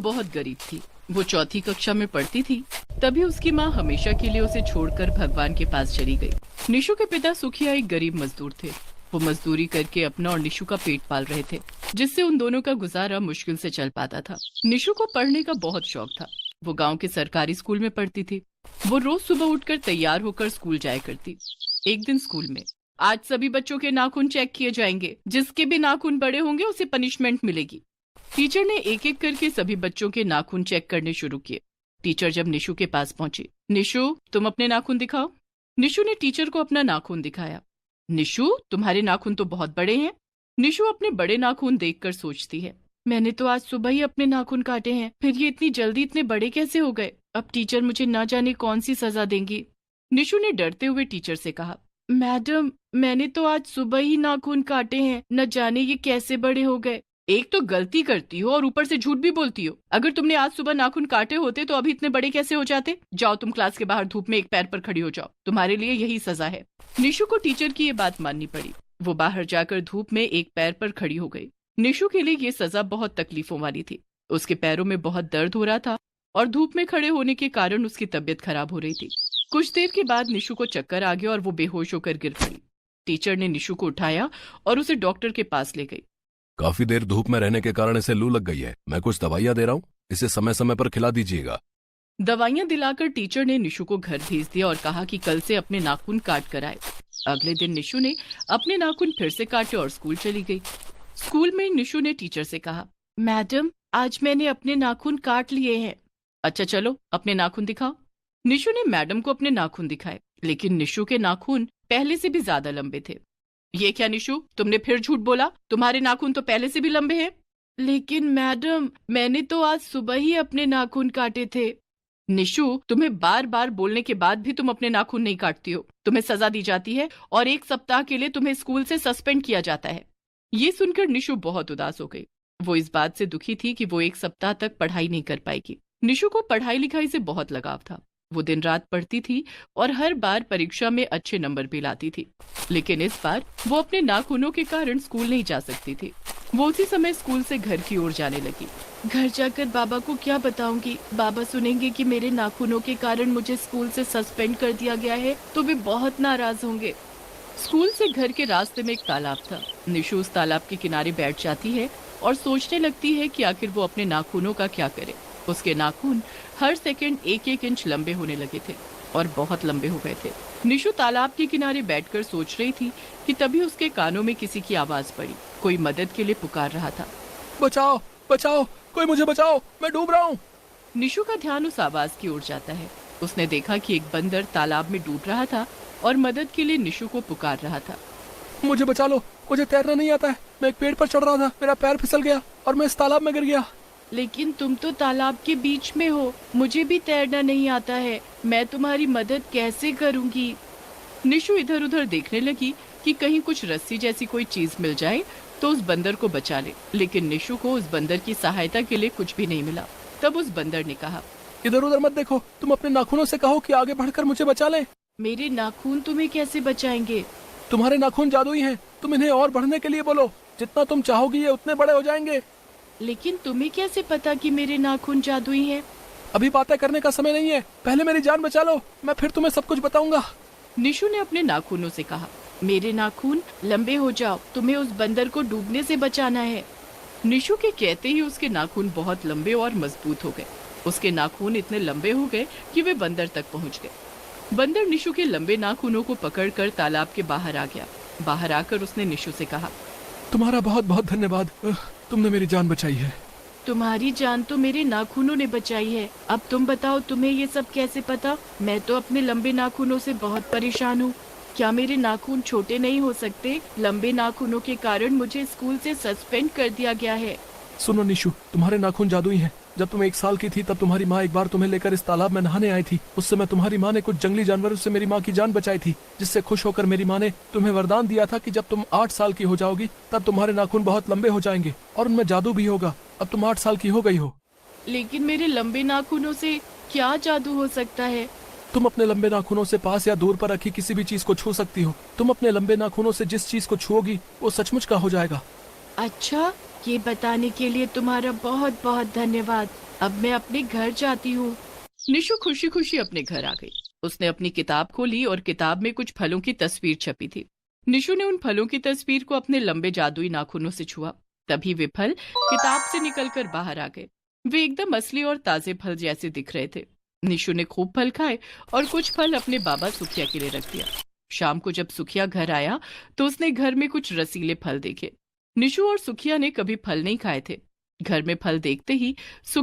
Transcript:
बहुत गरीब थी। वो चौथी कक्षा में पढ़ती थी। तभी उसकी माँ हमेशा के लिए उसे छोड़कर भगवान के पास चली गई। निशु के पिता सुखिया एक गरीब मजदूर थे। वो मजदूरी करके अपना और निशु का पेट पाल रहे थे, जिससे उन दोनों का गुजारा मुश्किल से चल पाता था। निशु को पढ़ने का बहुत शौक था। वो गांव के सरकारी स्कूल में पढ़ती थी। वो रोज सुबह उठकर तैयार होकर स्कूल जाया करती। एक दिन स्कूल में, आज सभी बच्चों के नाखून चेक किए जाएंगे। जिसके भी नाखून बड़े होंगे उसे पनिशमेंट मिलेगी। टीचर ने एक एक करके सभी बच्चों के नाखून चेक करने शुरू किए। टीचर जब निशु के पास पहुंची, निशु तुम अपने नाखून दिखाओ। निशु ने टीचर को अपना नाखून दिखाया। निशु तुम्हारे नाखून तो बहुत बड़े हैं। निशु अपने बड़े नाखून देखकर सोचती है, मैंने तो आज सुबह ही अपने नाखून काटे हैं, फिर ये इतनी जल्दी इतने बड़े कैसे हो गए। अब टीचर मुझे ना जाने कौन सी सजा देंगी। निशु ने डरते हुए टीचर से कहा, मैडम मैंने तो आज सुबह ही नाखून काटे हैं, न जाने ये कैसे बड़े हो गए। एक तो गलती करती हो और ऊपर से झूठ भी बोलती हो। अगर तुमने आज सुबह नाखून काटे होते तो अभी इतने बड़े कैसे हो जाते। जाओ तुम क्लास के बाहर धूप में एक पैर पर खड़ी हो जाओ, तुम्हारे लिए यही सजा है। निशु को टीचर की ये बात माननी पड़ी। वो बाहर जाकर धूप में एक पैर पर खड़ी हो गई। निशु के लिए ये सजा बहुत तकलीफों वाली थी। उसके पैरों में बहुत दर्द हो रहा था और धूप में खड़े होने के कारण उसकी तबीयत खराब हो रही थी। कुछ देर के बाद निशु को चक्कर आ गया और वो बेहोश होकर गिर पड़ी। टीचर ने निशु को उठाया और उसे डॉक्टर के पास ले गई। काफी देर धूप में रहने के कारण इसे लू लग गई है। मैं कुछ दवाइयाँ दे रहा हूँ, इसे समय समय पर खिला दीजिएगा। दवाइयाँ दिलाकर टीचर ने निशु को घर भेज दिया और कहा कि कल से अपने नाखून काट कर आए। अगले दिन निशु ने अपने नाखून फिर से काटे और स्कूल चली गई। स्कूल में निशु ने टीचर से कहा, मैडम आज मैंने अपने नाखून काट लिए हैं। अच्छा चलो अपने नाखून दिखाओ। निशु ने मैडम को अपने नाखून दिखाए, लेकिन निशु के नाखून पहले से भी ज्यादा लंबे थे। ये क्या निशु, तुमने फिर झूठ बोला। तुम्हारे नाखून तो पहले से भी लंबे हैं। लेकिन मैडम मैंने तो आज सुबह ही अपने नाखून काटे थे। निशु तुम्हें बार बार बोलने के बाद भी तुम अपने नाखून नहीं काटती हो। तुम्हें सजा दी जाती है और 1 सप्ताह के लिए तुम्हें स्कूल से सस्पेंड किया जाता है। ये सुनकर निशु बहुत उदास हो गई। वो इस बात से दुखी थी कि वो 1 सप्ताह तक पढ़ाई नहीं कर पाएगी। निशु को पढ़ाई लिखाई से बहुत लगाव था। वो दिन रात पढ़ती थी और हर बार परीक्षा में अच्छे नंबर भी लाती थी। लेकिन इस बार वो अपने नाखूनों के कारण स्कूल नहीं जा सकती थी। वो उसी समय स्कूल से घर की ओर जाने लगी। घर जाकर बाबा को क्या बताऊंगी। बाबा सुनेंगे कि मेरे नाखूनों के कारण मुझे स्कूल से सस्पेंड कर दिया गया है तो वे बहुत नाराज होंगे। स्कूल से घर के रास्ते में एक तालाब था। निशु उस तालाब के किनारे बैठ जाती है और सोचने लगती है कि आखिर वो अपने नाखूनों का क्या करे। उसके नाखून हर सेकंड 1-1 इंच लंबे होने लगे थे और बहुत लंबे हो गए थे। निशु तालाब के किनारे बैठकर सोच रही थी कि तभी उसके कानों में किसी की आवाज पड़ी। कोई मदद के लिए पुकार रहा था, बचाओ बचाओ, कोई मुझे बचाओ, मैं डूब रहा हूँ। निशु का ध्यान उस आवाज की ओर जाता है। उसने देखा कि एक बंदर तालाब में डूब रहा था और मदद के लिए निशु को पुकार रहा था। मुझे बचा लो, मुझे तैरना नहीं आता है। मैं एक पेड़ पर चढ़ रहा था, मेरा पैर फिसल गया और मैं इस तालाब में गिर गया। लेकिन तुम तो तालाब के बीच में हो, मुझे भी तैरना नहीं आता है, मैं तुम्हारी मदद कैसे करूंगी। निशु इधर उधर देखने लगी कि कहीं कुछ रस्सी जैसी कोई चीज मिल जाए तो उस बंदर को बचा ले। लेकिन निशु को उस बंदर की सहायता के लिए कुछ भी नहीं मिला। तब उस बंदर ने कहा, इधर उधर मत देखो, तुम अपने नाखूनों से कहो कि आगे बढ़कर मुझे बचा ले। मेरे नाखून तुम्हें कैसे बचाएंगे। तुम्हारे नाखून जादुई हैं, तुम इन्हें और बढ़ने के लिए बोलो। जितना तुम चाहोगी ये उतने बड़े हो जाएंगे। लेकिन तुम्हें कैसे पता कि मेरे नाखून जादुई हैं? अभी बातें करने का समय नहीं है, पहले मेरी जान बचा लो, मैं फिर तुम्हें सब कुछ बताऊंगा। निशु ने अपने नाखूनों से कहा, मेरे नाखून लंबे हो जाओ, तुम्हें उस बंदर को डूबने से बचाना है। निशु के कहते ही उसके नाखून बहुत लंबे और मजबूत हो गए। उसके नाखून इतने लंबे हो गए कि वे बंदर तक पहुंच गए। बंदर निशु के लंबे नाखूनों को पकड़कर तालाब के बाहर आ गया। बाहर आकर उसने निशु से कहा, तुम्हारा बहुत बहुत धन्यवाद, तुमने मेरी जान बचाई है। तुम्हारी जान तो मेरे नाखूनों ने बचाई है। अब तुम बताओ तुम्हें ये सब कैसे पता। मैं तो अपने लंबे नाखूनों से बहुत परेशान हूँ। क्या मेरे नाखून छोटे नहीं हो सकते? लंबे नाखूनों के कारण मुझे स्कूल से सस्पेंड कर दिया गया है। सुनो निशु, तुम्हारे नाखून जादुई हैं। जब तुम 1 साल की थी तब तुम्हारी माँ एक बार तुम्हें लेकर इस तालाब में नहाने आई थी। उस समय तुम्हारी माँ ने कुछ जंगली जानवरों से मेरी माँ की जान बचाई थी, जिससे खुश होकर मेरी माँ ने तुम्हें वरदान दिया था कि जब तुम 8 साल की हो जाओगी तब तुम्हारे नाखून बहुत लंबे हो जाएंगे और उनमें जादू भी होगा। अब तुम 8 साल की हो गई हो। लेकिन मेरे लंबे नाखूनों से क्या जादू हो सकता है? तुम अपने लंबे नाखूनों से पास या दूर पर रखी किसी भी चीज को छू सकती हो। तुम अपने लंबे नाखूनों से जिस चीज को छुओगी वो सचमुच का हो जाएगा। अच्छा, ये बताने के लिए तुम्हारा बहुत बहुत धन्यवाद। अब मैं अपने घर जाती हूँ। निशु खुशी खुशी अपने घर आ गई। उसने अपनी किताब खोली और किताब में कुछ फलों की तस्वीर छपी थी। निशु ने उन फलों की तस्वीर को अपने लंबे जादुई नाखूनों से छुआ। तभी वे फल किताब से निकलकर बाहर आ गए। वे एकदम असली और ताजे फल जैसे दिख रहे थे। निशु ने खूब फल खाए और कुछ फल अपने बाबा सुखिया के लिए रख दिया। शाम को जब सुखिया घर आया तो उसने घर में कुछ रसीले फल देखे। निशु और सुखिया ने कभी फल नहीं खाए थे। घर में फल देखते ही